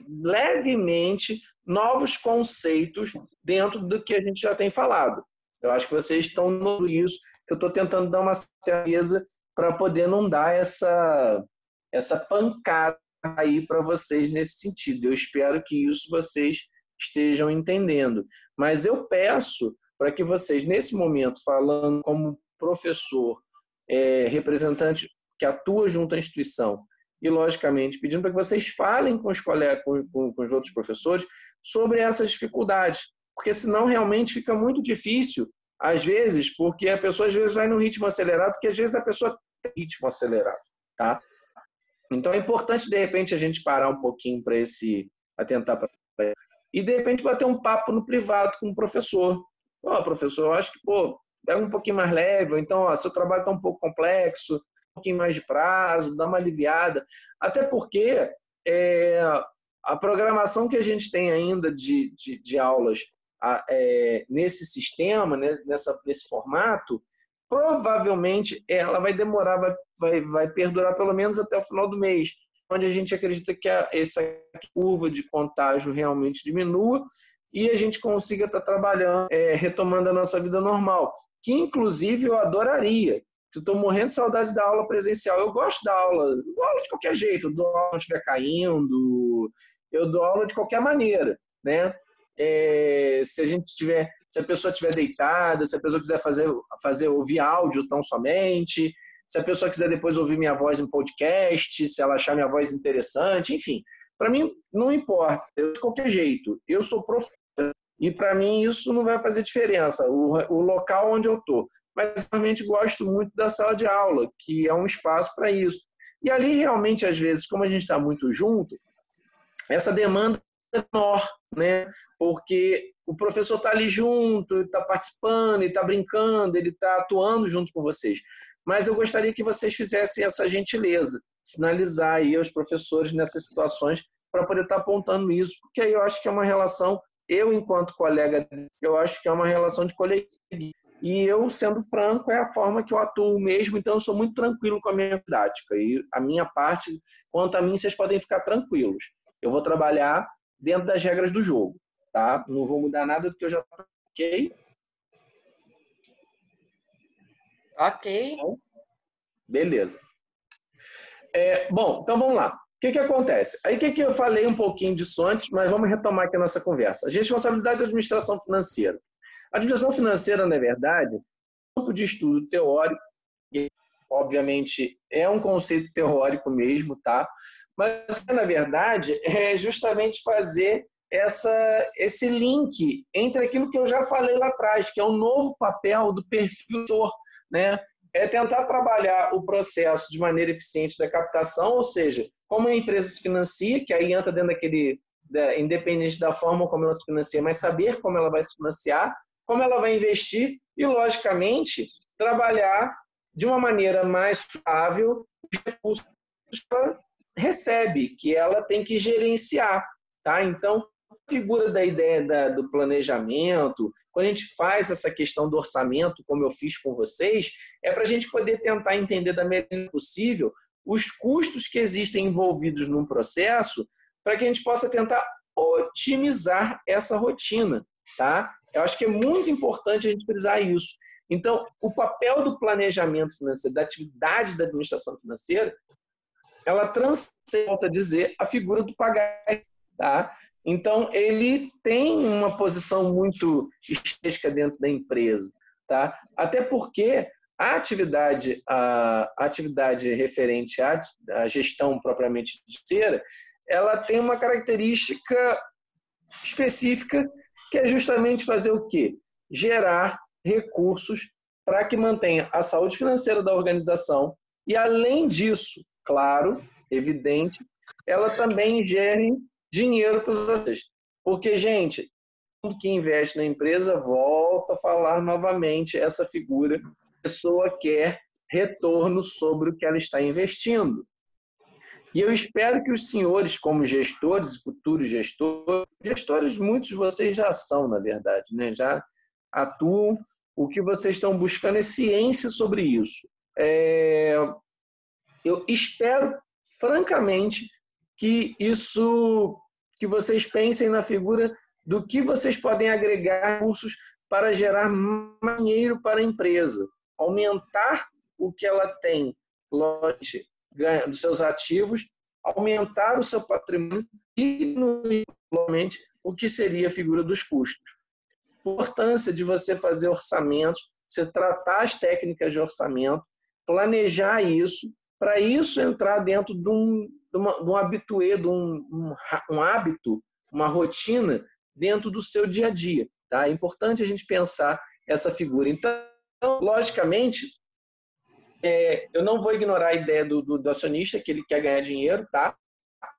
levemente novos conceitos dentro do que a gente já tem falado. Eu acho que vocês estão no isso, eu estou tentando dar uma certeza para poder não dar essa pancada aí para vocês nesse sentido. Eu espero que isso vocês estejam entendendo. Mas eu peço para que vocês, nesse momento, falando como professor, representante que atua junto à instituição, e, logicamente, pedindo para que vocês falem com os colegas, com os outros professores, sobre essas dificuldades, porque senão realmente fica muito difícil, às vezes, porque a pessoa às vezes vai no ritmo acelerado, porque às vezes a pessoa tem ritmo acelerado, tá? Então é importante, de repente, a gente parar um pouquinho para tentar e, de repente, bater um papo no privado com o professor. Professor, eu acho que, pega um pouquinho mais leve, ou então, seu trabalho está um pouco complexo, um pouquinho mais de prazo, dá uma aliviada. Até porque a programação que a gente tem ainda de aulas nesse sistema, né, nesse formato, provavelmente ela vai demorar, vai perdurar pelo menos até o final do mês, onde a gente acredita que essa curva de contágio realmente diminua e a gente consiga estar trabalhando, retomando a nossa vida normal, que inclusive eu adoraria. Estou morrendo de saudade da aula presencial. Eu gosto da aula, eu dou aula de qualquer jeito, eu dou aula quando estiver caindo, eu dou aula de qualquer maneira, né? Se a pessoa estiver deitada, se a pessoa quiser ouvir áudio tão somente, se a pessoa quiser depois ouvir minha voz em podcast, se ela achar minha voz interessante, enfim. Para mim, não importa, de qualquer jeito. Eu sou professor e para mim isso não vai fazer diferença, o local onde eu estou. Mas realmente gosto muito da sala de aula, que é um espaço para isso. E ali realmente, às vezes, como a gente está muito junto, essa demanda é menor, né? Porque o professor está ali junto, ele está participando, ele está brincando, ele está atuando junto com vocês. Mas eu gostaria que vocês fizessem essa gentileza, sinalizar aí aos professores nessas situações para poder estar apontando isso, porque aí eu acho que é uma relação, eu enquanto colega, eu acho que é uma relação de coletivo. E eu, sendo franco, é a forma que eu atuo mesmo, então eu sou muito tranquilo com a minha didática. E a minha parte, quanto a mim, vocês podem ficar tranquilos. Eu vou trabalhar dentro das regras do jogo, tá? Não vou mudar nada do que eu já toquei. Ok. Beleza. Bom, então vamos lá. O que acontece? Aí que eu falei um pouquinho disso antes, mas vamos retomar aqui a nossa conversa. A responsabilidade da administração financeira. A administração financeira, na verdade, é um campo de estudo teórico, e, obviamente, é um conceito teórico mesmo, tá? Mas, na verdade, é justamente fazer esse link entre aquilo que eu já falei lá atrás, que é o novo papel do perfil, né? É tentar trabalhar o processo de maneira eficiente da captação, ou seja, como a empresa se financia, que aí entra dentro independente da forma como ela se financia, mas saber como ela vai se financiar, como ela vai investir e, logicamente, trabalhar de uma maneira mais suável os recursos que ela recebe, que ela tem que gerenciar. Tá? Então, a figura da ideia do planejamento, quando a gente faz essa questão do orçamento, como eu fiz com vocês, é para a gente poder tentar entender da melhor maneira possível os custos que existem envolvidos num processo para que a gente possa tentar otimizar essa rotina. Tá? Eu acho que é muito importante a gente frisar isso. Então, o papel do planejamento financeiro, da atividade da administração financeira, ela transcende, volto a dizer, a figura do pagar. Tá? Então, ele tem uma posição muito estética dentro da empresa. Tá? Até porque a atividade referente à gestão propriamente financeira, ela tem uma característica específica, que é justamente fazer o quê? Gerar recursos para que mantenha a saúde financeira da organização e, além disso, claro, evidente, ela também gere dinheiro para os acionistas. Porque, gente, todo que investe na empresa, volta a falar novamente essa figura, a pessoa quer retorno sobre o que ela está investindo. E eu espero que os senhores, como gestores, futuros gestores, muitos de vocês já são, na verdade, né? Já atuam, o que vocês estão buscando é ciência sobre isso. Eu espero, francamente, que vocês pensem na figura do que vocês podem agregar recursos para gerar mais dinheiro para a empresa, aumentar o que ela tem dos seus ativos, aumentar o seu patrimônio e diminuir o que seria a figura dos custos. A importância de você fazer orçamentos, você tratar as técnicas de orçamento, planejar isso, para isso entrar dentro de um habitué, de um hábito, uma rotina dentro do seu dia a dia. Tá? É importante a gente pensar essa figura. Então, logicamente, eu não vou ignorar a ideia do acionista, que ele quer ganhar dinheiro, tá?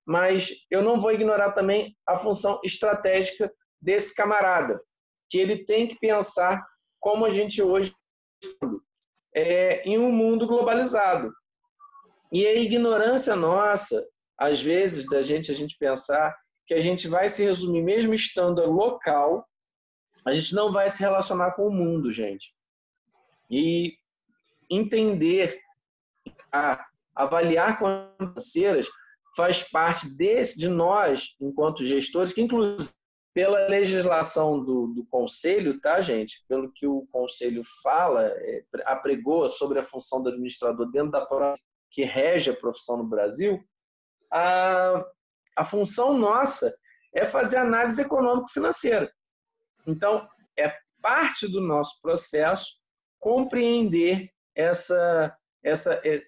Mas eu não vou ignorar também a função estratégica desse camarada, que ele tem que pensar como a gente hoje em um mundo globalizado. E a ignorância nossa, às vezes, a gente pensar que a gente vai se resumir, mesmo estando local, a gente não vai se relacionar com o mundo, gente. E entender, avaliar financeiras faz parte de nós, enquanto gestores, que inclusive pela legislação do Conselho, tá, gente? Pelo que o Conselho fala, apregou sobre a função do administrador dentro da prova que rege a profissão no Brasil, a função nossa é fazer análise econômico-financeira. Então, é parte do nosso processo compreender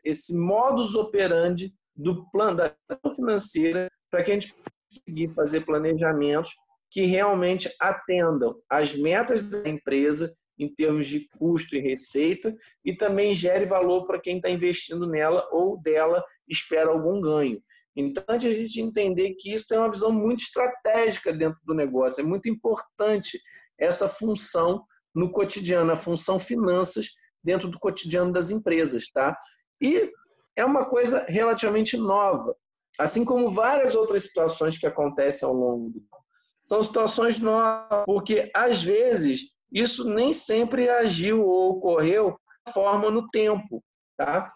esse modus operandi do plano da financeira para que a gente consiga fazer planejamentos que realmente atendam às metas da empresa em termos de custo e receita e também gere valor para quem está investindo nela ou dela espera algum ganho. Então, a gente entender que isso tem uma visão muito estratégica dentro do negócio. É muito importante essa função no cotidiano, a função finanças dentro do cotidiano das empresas. Tá? E é uma coisa relativamente nova, assim como várias outras situações que acontecem ao longo do tempo. São situações novas, porque, às vezes, isso nem sempre agiu ou ocorreu de forma no tempo. Tá?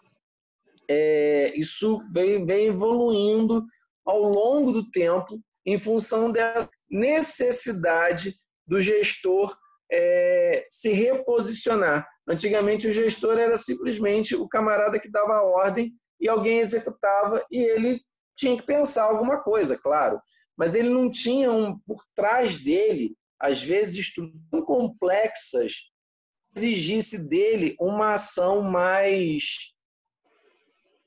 Isso vem evoluindo ao longo do tempo em função dessa necessidade do gestor se reposicionar. Antigamente, o gestor era simplesmente o camarada que dava a ordem e alguém executava e ele tinha que pensar alguma coisa, claro. Mas ele não tinha por trás dele, às vezes, estruturas tão complexas que exigisse dele uma ação mais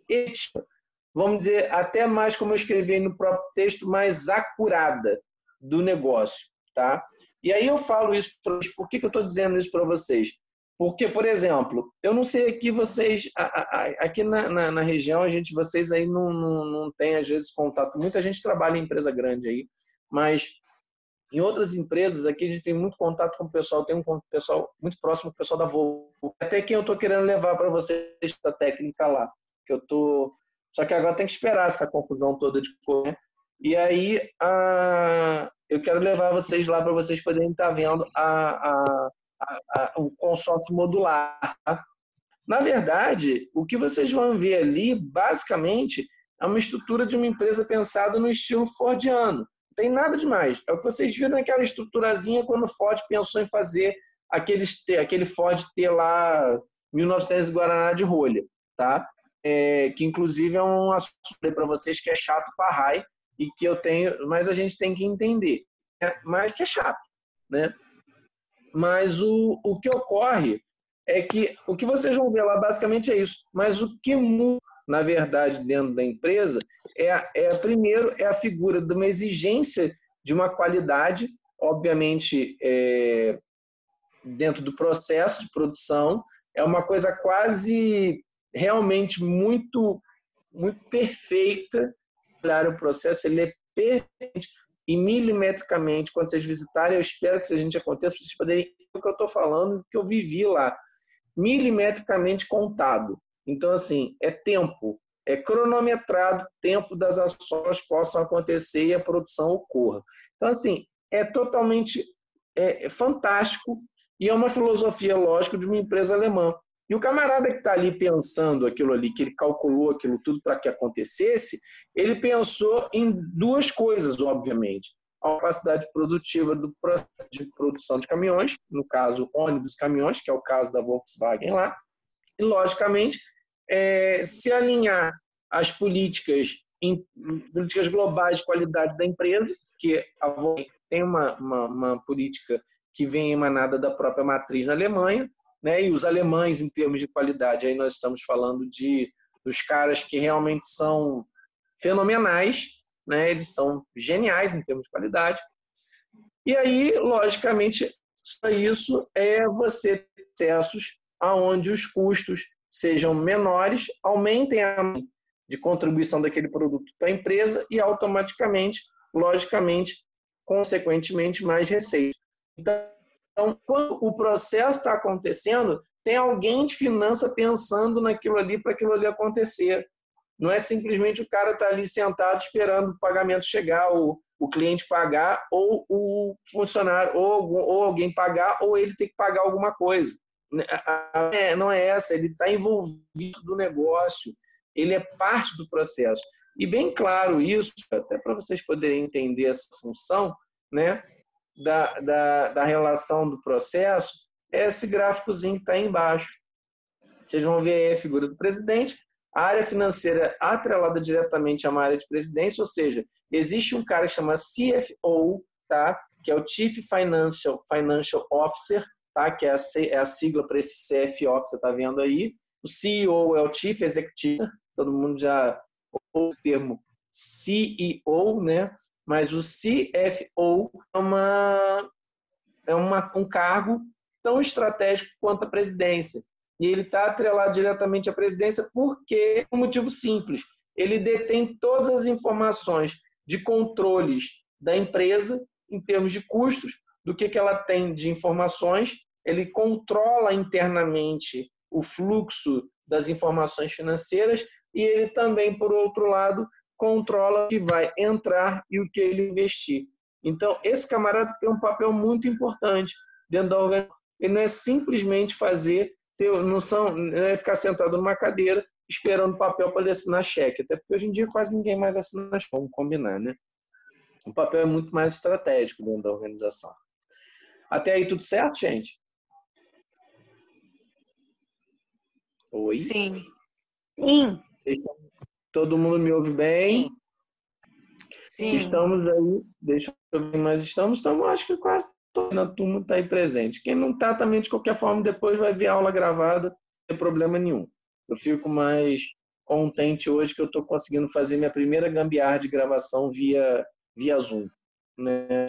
ética, vamos dizer, até mais, como eu escrevi no próprio texto, mais acurada do negócio. Tá? E aí eu falo isso para vocês. Por que eu estou dizendo isso para vocês? Porque, por exemplo, eu não sei aqui vocês, aqui na região, vocês aí não têm, às vezes, contato. Muita gente trabalha em empresa grande aí, mas em outras empresas aqui a gente tem muito contato com o pessoal, tem um pessoal muito próximo com o pessoal da Volvo. Até quem eu estou querendo levar para vocês essa técnica lá, que eu tô. Só que agora tem que esperar essa confusão toda de cor, né? E aí eu quero levar vocês lá para vocês poderem estar vendo o consórcio modular. Tá? Na verdade, o que vocês vão ver ali, basicamente, é uma estrutura de uma empresa pensada no estilo fordiano. Não tem nada demais. É o que vocês viram naquela estruturazinha quando o Ford pensou em fazer aquele Ford T lá, 1900 Guaraná de rolha. Tá? Que inclusive é um assunto para vocês que é chato para raio e que eu tenho, mas a gente tem que entender, mas que é chato, né? Mas o que ocorre é que o que vocês vão ver lá basicamente é isso, mas o que muda, na verdade, dentro da empresa primeiro é a figura de uma exigência de uma qualidade, obviamente dentro do processo de produção, é uma coisa quase realmente muito, muito perfeita. O processo ele é perfeito e milimetricamente, quando vocês visitarem, eu espero que isso a gente aconteça, vocês poderem ver o que eu estou falando, que eu vivi lá, milimetricamente contado. Então, assim, é tempo, é cronometrado, tempo das ações possam acontecer e a produção ocorra. Então, assim, é totalmente fantástico e é uma filosofia, lógico, de uma empresa alemã. E o camarada que está ali pensando aquilo ali, que ele calculou aquilo tudo para que acontecesse, ele pensou em duas coisas, obviamente. A capacidade produtiva do processo de produção de caminhões, no caso, ônibus caminhões, que é o caso da Volkswagen lá, e, logicamente, se alinhar às políticas globais de qualidade da empresa, que a Volkswagen tem uma política que vem emanada da própria matriz na Alemanha, né? E os alemães, em termos de qualidade, aí nós estamos falando dos caras que realmente são fenomenais, né? Eles são geniais em termos de qualidade. E aí, logicamente, isso é você ter processos onde os custos sejam menores, aumentem a de contribuição daquele produto para a empresa e automaticamente, logicamente, consequentemente, mais receita. Então, quando o processo está acontecendo, tem alguém de finança pensando naquilo ali para aquilo ali acontecer. Não é simplesmente o cara estar ali sentado esperando o pagamento chegar, o cliente pagar, ou o funcionário, ou alguém pagar, ou ele ter que pagar alguma coisa. Não é essa, ele está envolvido no negócio, ele é parte do processo. E bem claro isso, até para vocês poderem entender essa função, né, da relação do processo, é esse gráficozinho que está aí embaixo. Vocês vão ver aí a figura do presidente, a área financeira atrelada diretamente a uma área de presidência, ou seja, existe um cara que chama CFO, tá? Que é o Chief Financial Officer, tá? Que é a sigla para esse CFO que você está vendo aí. O CEO é o Chief Executive, todo mundo já ouviu o termo CEO, né? Mas o CFO é um cargo tão estratégico quanto a presidência. E ele está atrelado diretamente à presidência porque, por um motivo simples, ele detém todas as informações de controles da empresa em termos de custos, do que ela tem de informações, ele controla internamente o fluxo das informações financeiras e ele também, por outro lado, controla o que vai entrar e o que ele investir. Então, esse camarada tem um papel muito importante dentro da organização. Ele não é simplesmente não é ficar sentado numa cadeira esperando papel para ele assinar cheque, até porque hoje em dia quase ninguém mais assina cheque, vamos combinar, né? O papel é muito mais estratégico dentro da organização. Até aí tudo certo, gente? Oi? Sim. Sim. Todo mundo me ouve bem? Sim. Estamos aí, deixa eu ver, mas estamos acho que quase toda a turma está aí presente. Quem não está também, de qualquer forma, depois vai ver a aula gravada, não tem problema nenhum. Eu fico mais contente hoje que eu estou conseguindo fazer minha primeira gambiarra de gravação via Zoom, né?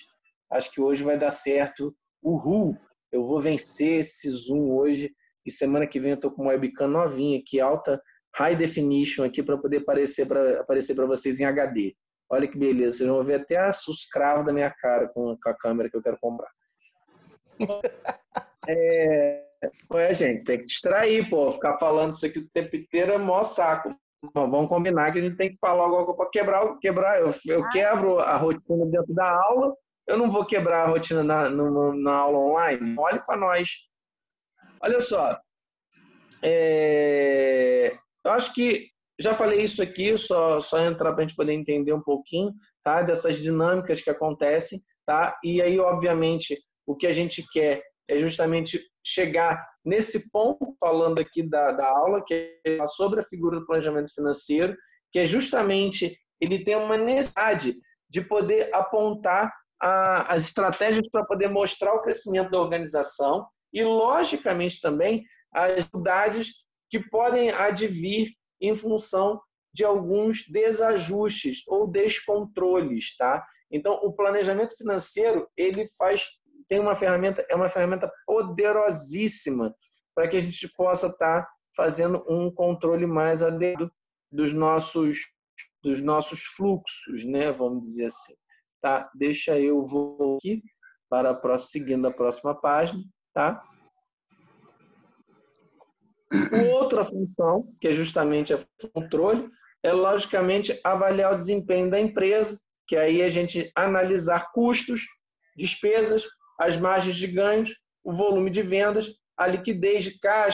Acho que hoje vai dar certo. Uhul! Eu vou vencer esse Zoom hoje e semana que vem eu estou com uma webcam novinha aqui, alta, high definition aqui para poder aparecer para vocês em HD. Olha que beleza, vocês vão ver até os cravos da minha cara com a câmera que eu quero comprar. Gente, tem que distrair, pô. Ficar falando isso aqui o tempo inteiro é mó saco. Vamos combinar que a gente tem que falar algo para quebrar. Eu quebro a rotina dentro da aula, eu não vou quebrar a rotina na aula online. Olhe para nós. Olha só, eu acho que já falei isso aqui, só entrar para a gente poder entender um pouquinho, tá? Dessas dinâmicas que acontecem, tá? E aí, obviamente, o que a gente quer é justamente chegar nesse ponto, falando aqui da aula, que é sobre a figura do planejamento financeiro, que é justamente ele tem uma necessidade de poder apontar as estratégias para poder mostrar o crescimento da organização e, logicamente, também as dificuldades que podem advir em função de alguns desajustes ou descontroles, tá? Então, o planejamento financeiro, é uma ferramenta poderosíssima para que a gente possa estar fazendo um controle mais adequado dos nossos fluxos, né? Vamos dizer assim, tá? Deixa eu vou aqui seguindo a próxima página, tá? Outra função, que é justamente a controle, é logicamente avaliar o desempenho da empresa, que aí a gente analisar custos, despesas, as margens de ganhos, o volume de vendas, a liquidez de caixa,